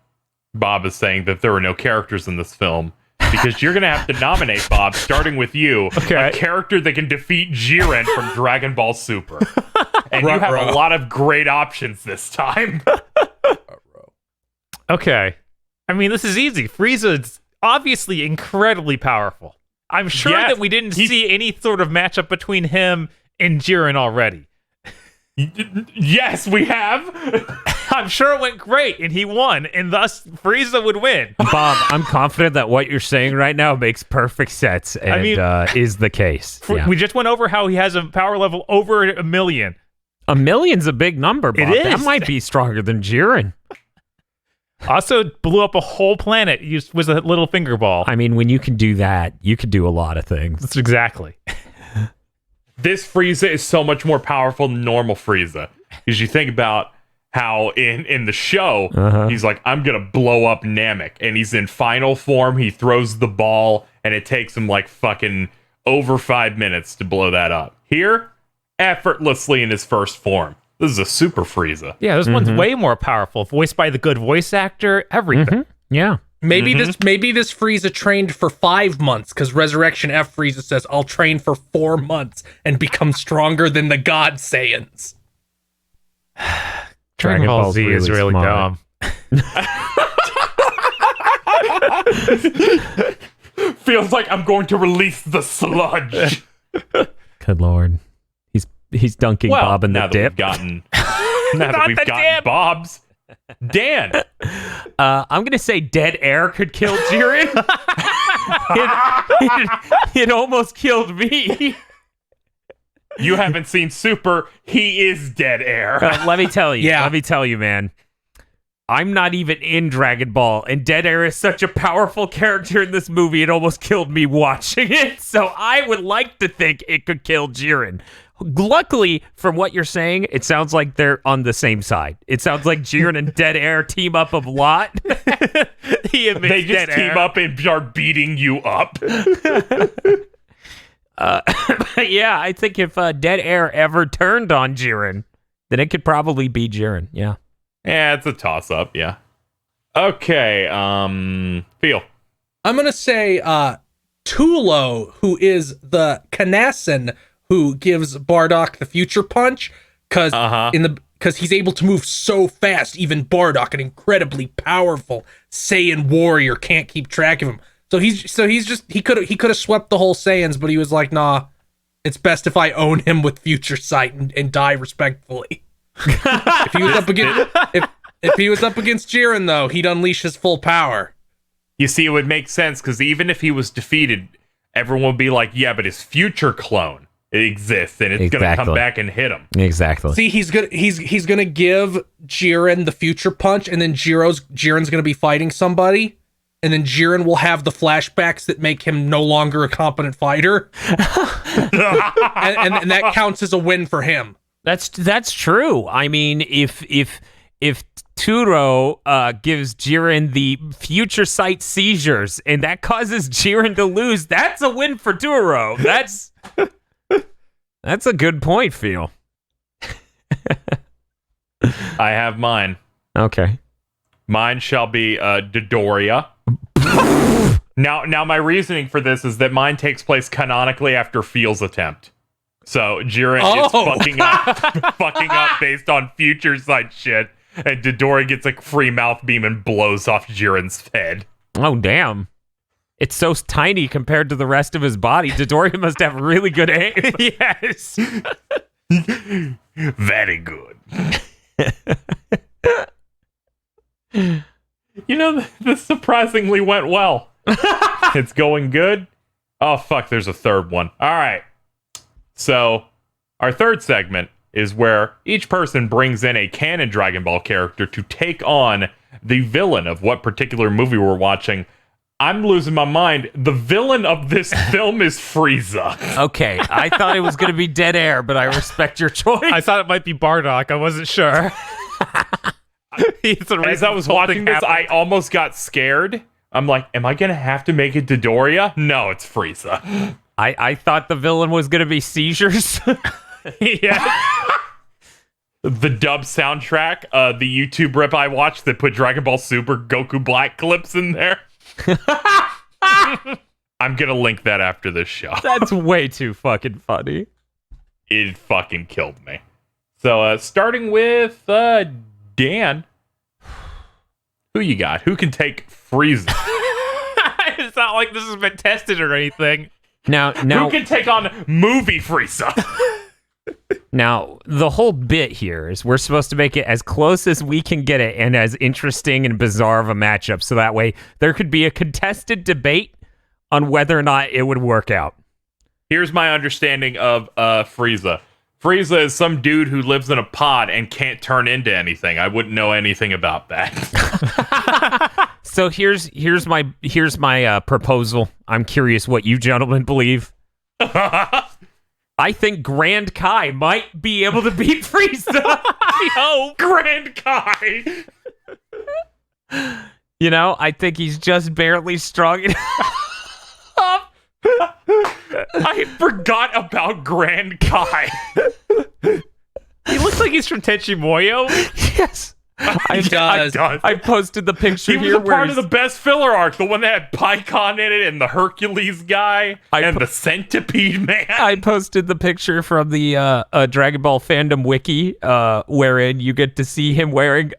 Bob is saying that there are no characters in this film, because you're going to have to nominate, Bob, starting with you, a character that can defeat Jiren from Dragon Ball Super. And you have a lot of great options this time. Okay. I mean, this is easy. Frieza's obviously incredibly powerful. I'm sure that we didn't see any sort of matchup between him and Jiren already. Yes, we have. I'm sure it went great, and he won, and thus Frieza would win. Bob, I'm confident that what you're saying right now makes perfect sense and is the case. Yeah. We just went over how he has a power level over 1 million. 1 million's a big number, Bob. It is. That might be stronger than Jiren. Also blew up a whole planet with a little finger ball. I mean, when you can do that, you can do a lot of things. That's exactly. This Frieza is so much more powerful than normal Frieza. Because you think about how in the show, he's like, I'm going to blow up Namek. And he's in final form. He throws the ball, and it takes him like fucking over 5 minutes to blow that up. Here, effortlessly in his first form. This is a super Frieza. Yeah, this one's way more powerful. Voiced by the good voice actor, everything. Yeah. Maybe this Frieza trained for 5 months, because Resurrection F Frieza says, I'll train for 4 months and become stronger than the God Saiyans. Dragon Ball Z is really smart. dumb. Feels like I'm going to release the sludge. Good Lord. He's dunking Bob in the dip. Now that we've gotten Bob's. Dan. I'm going to say dead air could kill Jiren. it almost killed me. You haven't seen Super. He is dead air. Let me tell you. Yeah. Let me tell you, man. I'm not even in Dragon Ball, and Dead Air is such a powerful character in this movie, it almost killed me watching it. So I would like to think it could kill Jiren. Luckily, from what you're saying, it sounds like they're on the same side. It sounds like Jiren and Dead Air team up a lot. They just team up and start beating you up. Yeah, I think if Dead Air ever turned on Jiren, then it could probably be Jiren. Yeah. Yeah, it's a toss-up, yeah. Okay, Phil. I'm going to say Tulo, who is the Kanasan who gives Bardock the future punch, because he's able to move so fast, even Bardock, an incredibly powerful Saiyan warrior, can't keep track of him. So he could have swept the whole Saiyans, but he was like, nah, it's best if I own him with future sight and die respectfully. If he was up against if he was up against Jiren, though, he'd unleash his full power. You see, it would make sense, because even if he was defeated, everyone would be like, yeah, but his future clone exists, and it's gonna come back and hit him. Exactly. See, he's gonna give Jiren the future punch, and then Jiren's gonna be fighting somebody, and then Jiren will have the flashbacks that make him no longer a competent fighter. and that counts as a win for him. That's true. I mean, if Turo gives Jiren the future sight seizures and that causes Jiren to lose, that's a win for Turo. That's a good point, Phil. I have mine. Okay. Mine shall be Dodoria. Now, my reasoning for this is that mine takes place canonically after Feel's attempt. So Jiren gets fucking up based on future sight shit, and Dodoria gets a free mouth beam and blows off Jiren's head. Oh, damn. It's so tiny compared to the rest of his body. Dodoria must have really good aim. Yes. Very good. You know, this surprisingly went well. It's going good. Oh, fuck, there's a third one. All right. So, our third segment is where each person brings in a canon Dragon Ball character to take on the villain of what particular movie we're watching. I'm losing my mind. The villain of this film is Frieza. Okay, I thought it was going to be Dead Air, but I respect your choice. I thought it might be Bardock. I wasn't sure. As I was watching this, I almost got scared. I'm like, am I going to have to make it Dodoria? No, it's Frieza. I thought the villain was going to be seizures. Yeah. The dub soundtrack, the YouTube rip I watched that put Dragon Ball Super Goku Black clips in there. I'm going to link that after this show. That's way too fucking funny. It fucking killed me. So, starting with Dan. Who you got? Who can take Frieza? It's not like this has been tested or anything. Now, who can take on movie Frieza? Now, the whole bit here is we're supposed to make it as close as we can get it and as interesting and bizarre of a matchup, so that way there could be a contested debate on whether or not it would work out. Here's my understanding of Frieza. Frieza is some dude who lives in a pod and can't turn into anything. I wouldn't know anything about that. So here's my proposal. I'm curious what you gentlemen believe. I think Grand Kai might be able to beat Frieza. Yo, Grand Kai. You know, I think he's just barely strong enough. I forgot about Grand Kai. He looks like he's from Tenchi Muyo. Yes. He does. I posted the picture He was here a part of the best filler arc, the one that had Pycon in it and the Hercules guy and the Centipede Man. I posted the picture from the Dragon Ball fandom wiki, wherein you get to see him wearing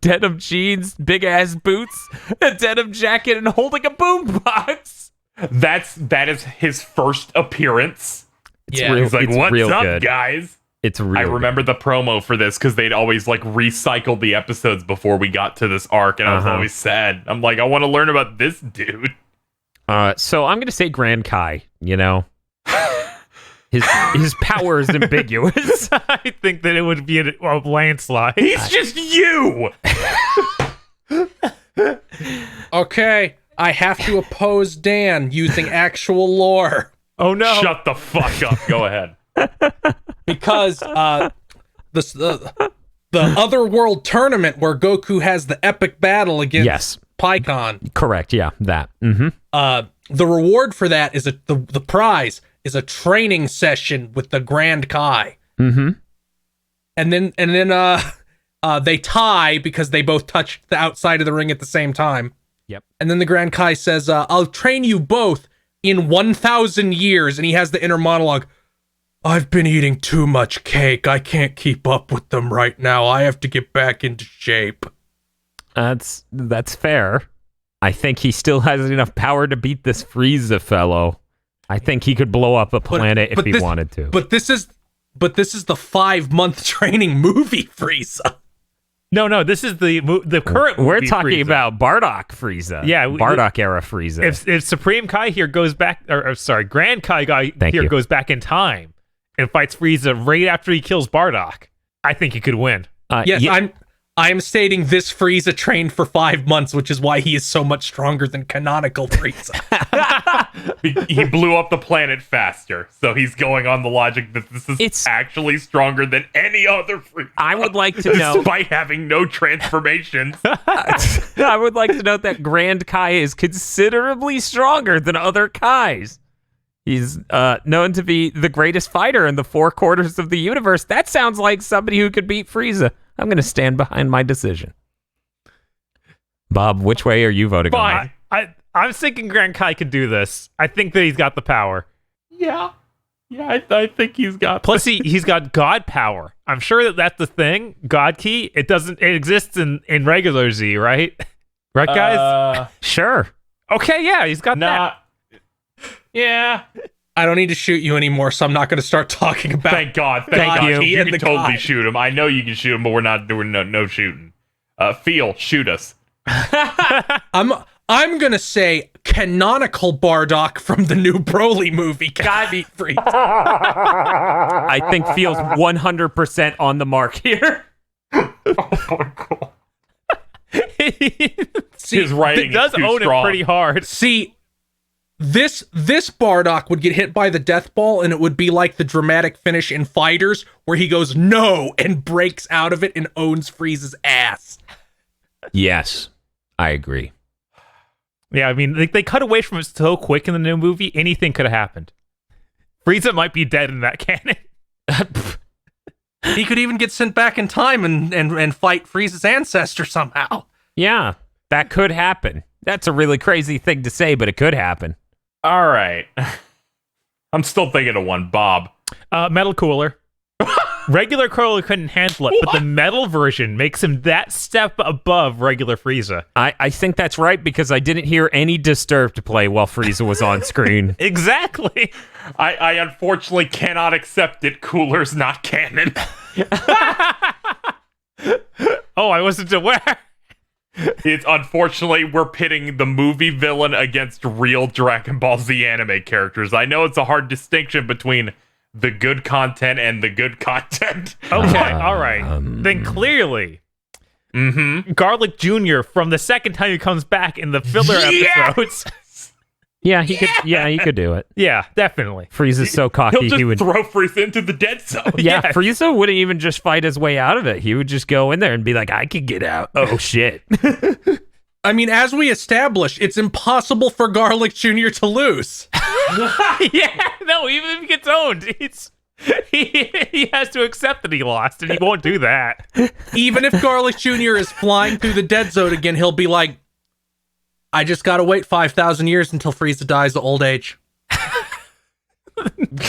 denim jeans, big ass boots, a denim jacket, and holding a boombox. That is his first appearance. Yeah. He's like, It's "What's real up, good. guys?" It's real. I remember the promo for this because they'd always like recycled the episodes before we got to this arc, and I was always sad. I'm like, I want to learn about this dude. So I'm gonna say Grand Kai. You know, his power is ambiguous. I think that it would be a landslide. He's just you. Okay, I have to oppose Dan using actual lore. Oh no! Shut the fuck up. Go ahead. Because the Otherworld tournament where Goku has the epic battle against Pycon. Correct. Yeah, that. Mm-hmm. The reward for that is the prize is a training session with the Grand Kai. Mm-hmm. And then they tie because they both touch the outside of the ring at the same time. Yep. And then the Grand Kai says, "I'll train you both in 1,000 years." And he has the inner monologue. "I've been eating too much cake. I can't keep up with them right now. I have to get back into shape." That's fair. I think he still has enough power to beat this Frieza fellow. I think he could blow up a planet if he wanted to. But this is the 5-month training movie Frieza. No, this is the current. We're movie talking Frieza. about Bardock Frieza. Yeah, Bardock era Frieza. If Supreme Kai here goes back, or sorry, Grand Kai guy here goes back in time and fights Frieza right after he kills Bardock, I think he could win. Yes, I'm stating this Frieza trained for 5 months, which is why he is so much stronger than canonical Frieza. He blew up the planet faster, so he's going on the logic that this is actually stronger than any other Frieza. I would like to know, despite having no transformations. I would like to note that Grand Kai is considerably stronger than other Kais. He's known to be the greatest fighter in the 4 quarters of the universe. That sounds like somebody who could beat Frieza. I'm going to stand behind my decision. Bob, which way are you voting on? I'm thinking Grand Kai can do this. I think that he's got the power. Yeah, I think he's got. Plus, he's got God power. I'm sure that that's the thing. God Ki. It exists in regular Z, right? Right, guys? Sure. Okay, yeah, he's got that. Yeah. I don't need to shoot you anymore, so I'm not going to start talking about. Thank God. you. You can totally shoot him. I know you can shoot him, but we're not doing no shooting. Feel, shoot us. I'm gonna say canonical Bardock from the new Broly movie. God beat Frieza. I think feels 100% on the mark here. Oh my God. See, his writing it does is too own strong. it pretty hard. See, this Bardock would get hit by the death ball, and it would be like the dramatic finish in Fighters, where he goes no and breaks out of it and owns Frieza's ass. Yes, I agree. Yeah, I mean, they cut away from it so quick in the new movie, anything could have happened. Frieza might be dead in that canon. He could even get sent back in time and fight Frieza's ancestor somehow. Yeah, that could happen. That's a really crazy thing to say, but it could happen. All right. I'm still thinking of one, Bob. Metal Cooler. Regular Cooler couldn't handle it, but the metal version makes him that step above regular Frieza. I think that's right, because I didn't hear any Disturbed play while Frieza was on screen. Exactly. I unfortunately cannot accept it. Cooler's not canon. Oh, I wasn't aware. It's unfortunately we're pitting the movie villain against real Dragon Ball Z anime characters. I know it's a hard distinction between the good content and the good content. Okay, all right. Then clearly, Garlic Jr. from the second time he comes back in the filler episodes. Yeah, he could. Yeah, he could do it. Yeah, definitely. Frieza's so cocky, He'll just he would throw Frieza into the dead zone. Yeah, Yes. Frieza wouldn't even just fight his way out of it. He would just go in there and be like, I could get out. Oh, shit. I mean, as we established, it's impossible for Garlic Jr. to lose. Yeah, no, even if he gets owned, he has to accept that he lost, and he won't do that. Even if Garlic Jr. is flying through the dead zone again, he'll be like, I just gotta wait 5,000 years until Frieza dies of old age.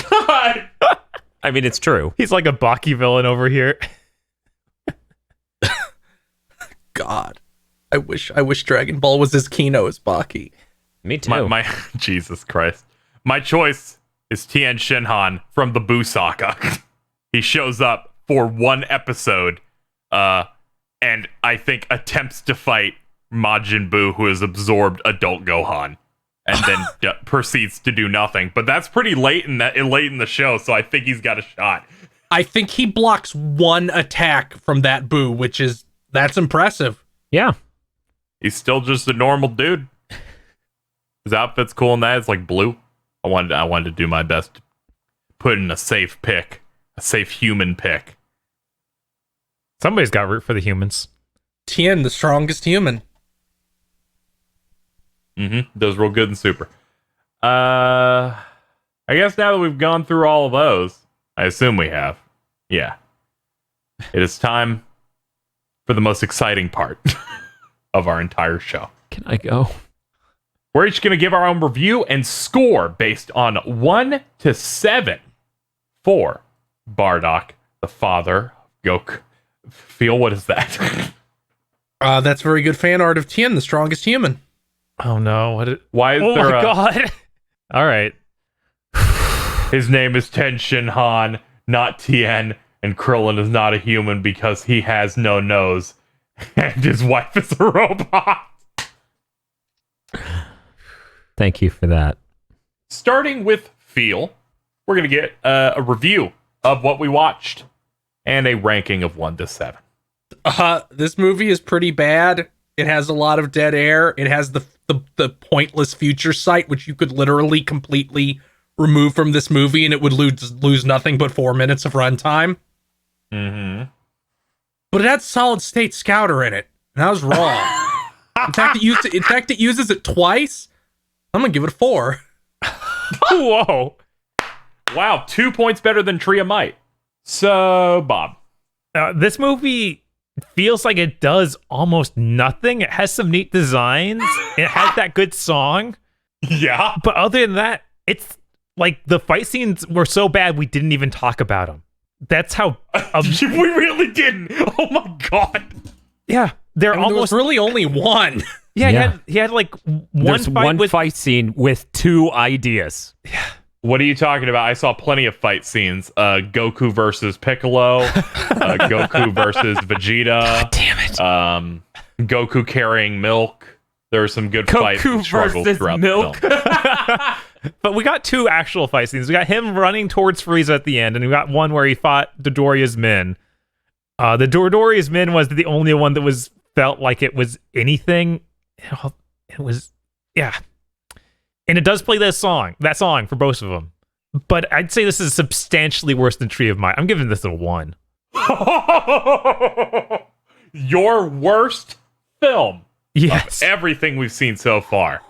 God. I mean, it's true. He's like a Baki villain over here. God. I wish Dragon Ball was as Kino as Baki. Me too. My Jesus Christ. My choice is Tien Shinhan from the Buu Saga. He shows up for one episode, and I think attempts to fight Majin Buu, who has absorbed adult Gohan, and then proceeds to do nothing. But that's pretty late in the show, so I think he's got a shot. I think he blocks one attack from that Buu, that's impressive. Yeah. He's still just a normal dude. His outfit's cool and that. It's like blue. I wanted to do my best to put in a safe pick, a safe human pick. Somebody's got to root for the humans. Tien, the strongest human. Does real good in Super. I guess now that we've gone through all of those, I assume we have. Yeah. It is time for the most exciting part of our entire show. Can I go? We're each going to give our own review and score based on 1 to 7 for Bardock, the father of Goku. Feel, what is that? That's very good fan art of Tien, the strongest human. Oh no! Why is Oh there my a... god! All right. His name is Tien Shinhan, not Tien, and Krillin is not a human because he has no nose, and his wife is a robot. Thank you for that. Starting with Feel, we're going to get a review of what we watched and a ranking of 1 to 7. This movie is pretty bad. It has a lot of dead air. It has the pointless future sight, which you could literally completely remove from this movie, and it would lose nothing but 4 minutes of runtime. Mm-hmm. But it had Solid State Scouter in it, and I was wrong. In fact, it uses it twice. I'm gonna give it a 4. Whoa. Wow, 2 points better than Tree of Might. So, Bob. This movie feels like it does almost nothing. It has some neat designs. It has that good song. Yeah. But other than that, it's like the fight scenes were so bad we didn't even talk about them. That's how... We really didn't. Oh my god. Yeah. They're There was almost... really only one. Yeah, he had like There's one fight scene with 2 ideas. What are you talking about? I saw plenty of fight scenes. Goku versus Piccolo. Goku versus Vegeta. God damn it. Goku carrying milk. There were some good fights and Goku struggles versus throughout milk. the film. But we got 2 actual fight scenes. We got him running towards Frieza at the end, and we got one where he fought Dodoria's men. The Dodoria's men was the only one that felt like it was anything. It was, yeah. And it does play that song for both of them. But I'd say this is substantially worse than Tree of Might. I'm giving this a 1. Your worst film. Yes. Everything we've seen so far.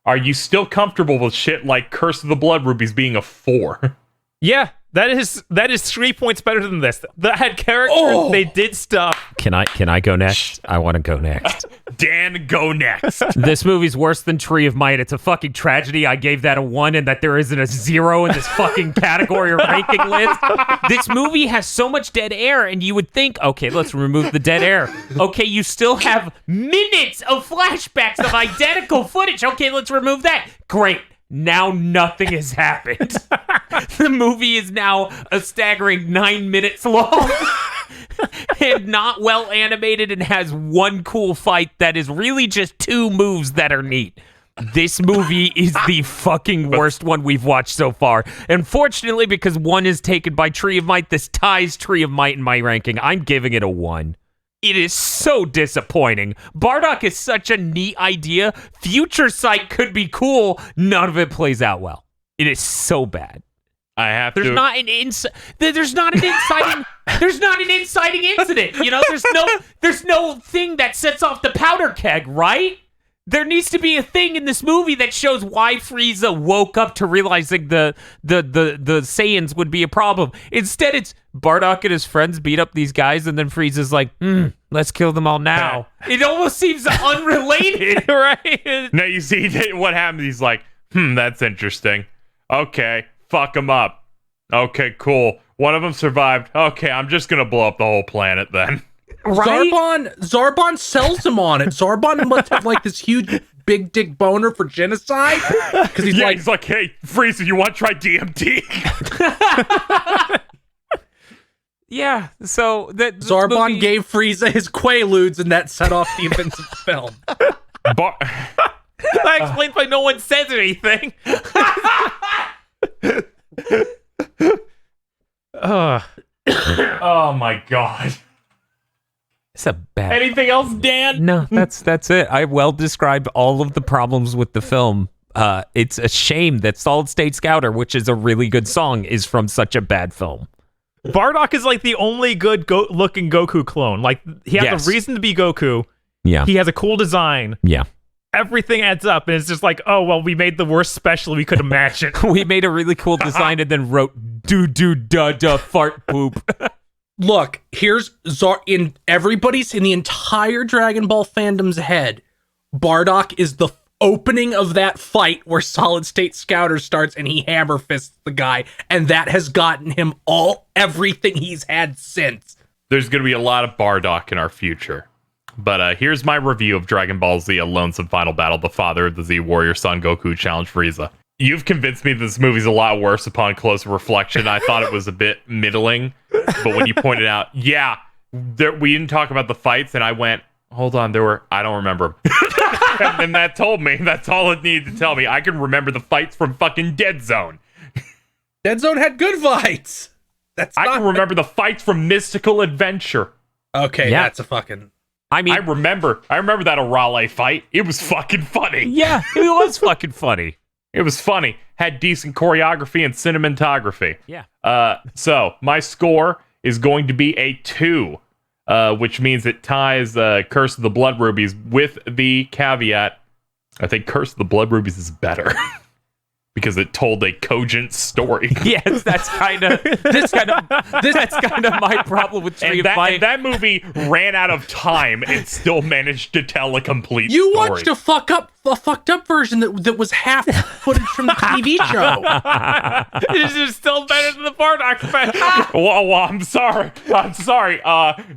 Are you still comfortable with shit like Curse of the Blood Rubies being a 4? Yeah, that is 3 points better than this. That had characters, they did stuff. Can I go next? I want to go next. Dan, go next. This movie's worse than Tree of Might. It's a fucking tragedy. I gave that a 1 and that there isn't a 0 in this fucking category or ranking list. This movie has so much dead air, and you would think, okay, let's remove the dead air. Okay, you still have minutes of flashbacks of identical footage. Okay, let's remove that. Great. Now nothing has happened. The movie is now a staggering 9 minutes long and not well animated and has one cool fight that is really just 2 moves that are neat. This movie is the fucking worst one we've watched so far. And fortunately, because 1 is taken by Tree of Might, this ties Tree of Might in my ranking. I'm giving it a 1. It is so disappointing. Bardock is such a neat idea. Future Sight could be cool. None of it plays out well. It is so bad. I have There's to. not an inciting incident. You know, there's no thing that sets off the powder keg, right? There needs to be a thing in this movie that shows why Frieza woke up to realizing the Saiyans would be a problem. Instead, it's Bardock and his friends beat up these guys, and then Frieza's like, let's kill them all now. It almost seems unrelated, right? No, you see what happens. He's like, that's interesting. Okay, fuck them up. Okay, cool. One of them survived. Okay, I'm just gonna blow up the whole planet then. Right? Zarbon sells him on it. Zarbon must have like this huge big dick boner for genocide. Because he's like, hey, Frieza, you want to try DMT? Yeah, so Zarbon movie... gave Frieza his Quaaludes, and that set off the events of the film. That explains why no one says anything. Oh my god. It's a bad... Anything else, Dan? No, that's it. I well described all of the problems with the film. It's a shame that Solid State Scouter, which is a really good song, is from such a bad film. Bardock is like the only good looking Goku clone. Like, he has a reason to be Goku. Yeah. He has a cool design. Yeah. Everything adds up, and it's just like, oh, well, we made the worst special we could imagine. We made a really cool design and then wrote do-do-da-da fart poop. Look, here's in the entire Dragon Ball fandom's head, Bardock is the opening of that fight where Solid State Scouter starts and he hammer fists the guy, and that has gotten him everything he's had since. There's going to be a lot of Bardock in our future. But here's my review of Dragon Ball Z: A Lonesome Final Battle, the father of the Z Warrior Son Goku challenge Frieza. You've convinced me this movie's a lot worse upon closer reflection. I thought it was a bit middling, but when you pointed out, we didn't talk about the fights, and I went, hold on, I don't remember. And that told me, that's all it needed to tell me. I can remember the fights from fucking Dead Zone. Dead Zone had good fights. I can remember the fights from Mystical Adventure. Okay, Yeah. that's a fucking... I mean, I remember that Arale fight. It was fucking funny. yeah, it was fucking funny. It was funny. Had decent choreography and cinematography. Yeah. So my score is going to be a 2, which means it ties Curse of the Blood Rubies with the caveat. I think Curse of the Blood Rubies is better because it told a cogent story. Yes, that's kind of my problem with Tree of Life. And that movie ran out of time and still managed to tell a complete You story. watched a fucked up version that was half footage from the TV show. This is still better than the Bardock special. Well, I'm sorry.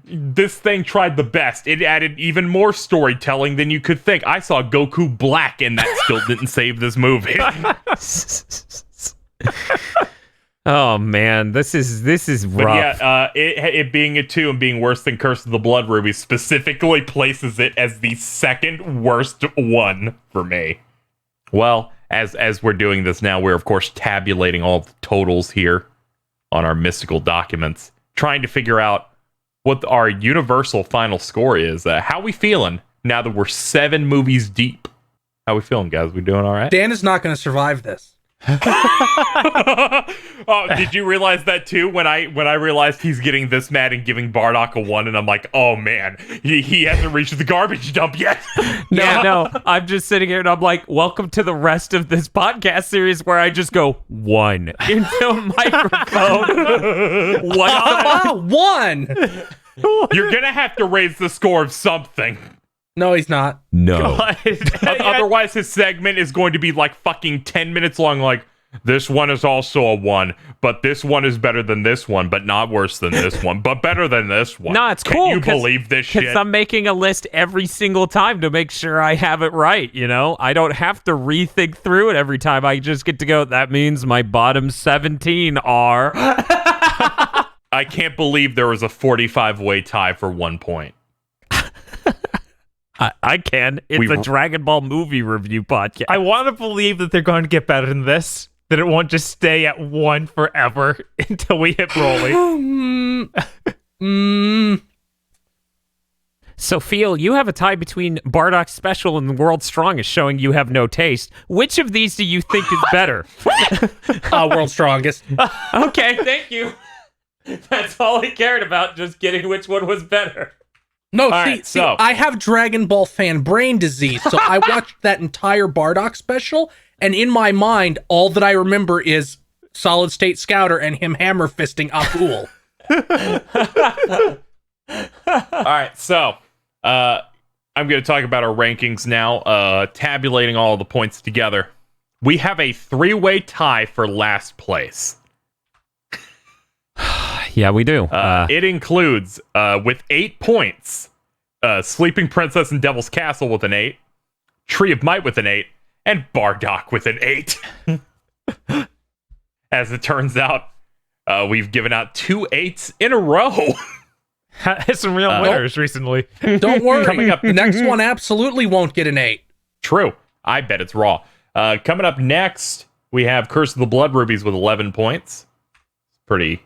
This thing tried the best. It added even more storytelling than you could think. I saw Goku Black, and that still didn't save this movie. Oh man, this is But rough. yeah, it being a 2 and being worse than Curse of the Blood Ruby specifically places it as the second worst one for me. Well, as we're doing this now, we're of course tabulating all the totals here on our mystical documents, trying to figure out what our universal final score is. How we feeling now that we're 7 movies deep? How we feeling, guys? We doing all right? Dan is not going to survive this. Oh, did you realize that too? When I realized he's getting this mad and giving Bardock a 1, and I'm like, oh man, he hasn't reached the garbage dump yet. No, I'm just sitting here and I'm like, welcome to the rest of this podcast series where I just go 1 into a microphone. One. You're gonna have to raise the score of something. No, he's not. No. Otherwise, his segment is going to be like fucking 10 minutes long. Like, this one is also a 1, but this one is better than this one, but not worse than this one, but better than this one. No, it's cool. Can you believe this shit? Because I'm making a list every single time to make sure I have it right, you know? I don't have to rethink through it every time. I just get to go, that means my bottom 17 are... I can't believe there was a 45-way tie for 1 point. I can. It's a Dragon Ball movie review podcast. I want to believe that they're going to get better than this. That it won't just stay at 1 forever until we hit Broly. So, Phil, you have a tie between Bardock's Special and the World's Strongest, showing you have no taste. Which of these do you think is better? World's Strongest. Okay, thank you. That's all I cared about, just getting which one was better. No, right, see, so- I have Dragon Ball fan brain disease, so I watched that entire Bardock special, and in my mind, all that I remember is Solid State Scouter and him hammer fisting Apul. All right, so I'm going to talk about our rankings now, tabulating all the points together. We have a 3-way tie for last place. Yeah, we do. It includes, with 8 points, Sleeping Princess and Devil's Castle with an 8, Tree of Might with an 8, and Bardock with an 8. As it turns out, we've given out 2 8s in a row. Had some real winners recently. Don't worry, Coming up- the next one absolutely won't get an 8. True. I bet it's raw. Coming up next, we have Curse of the Blood Rubies with 11 points. Pretty...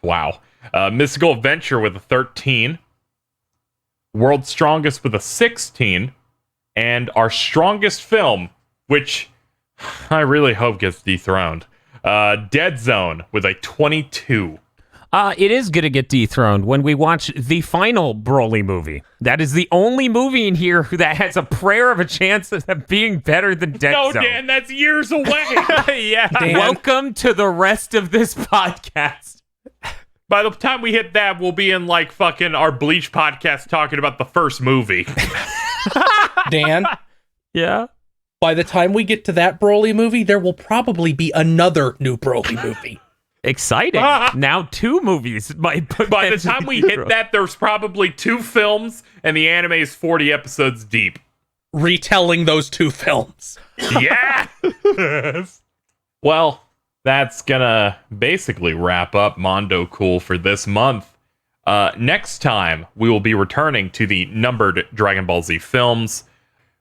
wow. Mystical Adventure with a 13. World's Strongest with a 16. And our strongest film, which I really hope gets dethroned, Dead Zone with a 22. It is going to get dethroned when we watch the final Broly movie. That is the only movie in here that has a prayer of a chance of being better than Dead No, Zone. Dan, that's years away. Yeah. Dan, Welcome to the rest of this podcast. By the time we hit that, we'll be in like fucking our Bleach podcast talking about the first movie. Dan, Yeah? by the time we get to that Broly movie, there will probably be another new Broly movie. Exciting. Now 2 movies might By the time we hit that, there's probably 2 films, and the anime is 40 episodes deep. Retelling those 2 films. Yeah! Well, that's gonna basically wrap up Mondo Cool for this month. Next time, we will be returning to the numbered Dragon Ball Z films,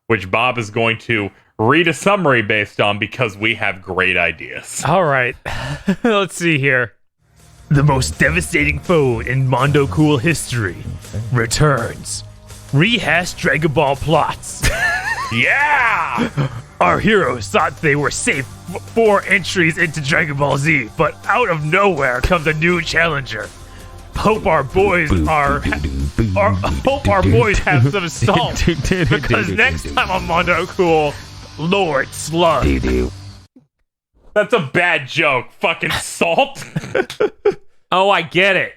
which Bob is going to read a summary based on because we have great ideas. All right. Let's see here. The most devastating foe in Mondo Cool history returns. Rehash Dragon Ball plots. Yeah! Our heroes thought they were safe 4 entries into Dragon Ball Z, but out of nowhere comes a new challenger. Hope our boys have some salt, because next time on Mondo Cool, Lord Slug. That's a bad joke. Fucking salt. Oh, I get it.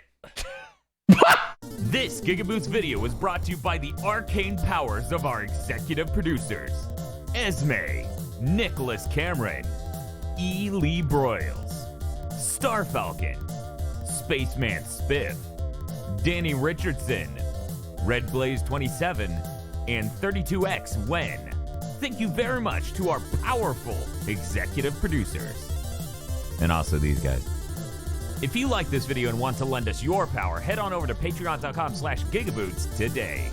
This GigaBoots video was brought to you by the arcane powers of our executive producers, Esme, Nicholas Cameron, E. Lee Broyles, Starfalcon, Spaceman Spiff, Danny Richardson, Red Blaze 27, and 32X Wen. Thank you very much to our powerful executive producers. And also these guys. If you like this video and want to lend us your power, head on over to patreon.com/gigaboots today.